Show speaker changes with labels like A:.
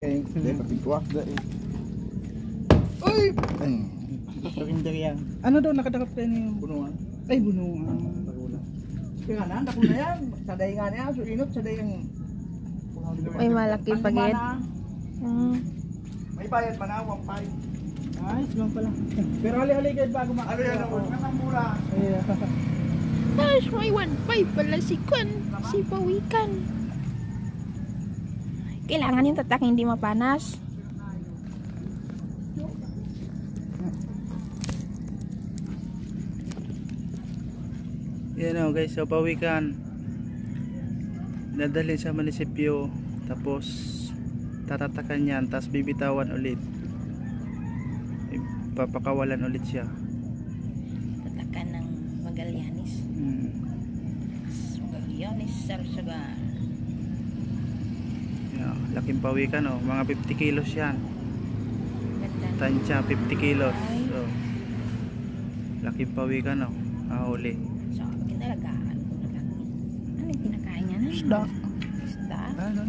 A: Hindi, patigwak dahil. Uy! Ano daw, nakadakap kayo niyo? Bunuan. Ay, bunuan. Kaya na, dako na yan. Saday nga niya, so inot, saday yung...
B: Uy, malaki pagit.
A: May bayad pa na, 1.5. Ayos lang pala. Pero hali-hali kayo bago makakita. Ano yan, nakamura.
B: Gosh, may 1.5 pala si Kun. Si Pawikan. Kailangan yung tatak hindi mapanas.
C: Yan o guys, so Pawikan dadalhin sa munisipyo, tapos tatatakan yan, tapos bibitawan ulit, papakawalan ulit siya.
B: Tatakan ng Magallanes. Magallanes, Sarsugan.
C: Yeah, laking Pawikan o, mga 50 kilos yan.
B: Ganda.
C: Tansya 50 kilos. So laking Pawikan o, ahuli.
B: So, kinalagaan ko na lang. Ano yung kinakain niya na?
C: Isda.
B: Isda?
C: Ano?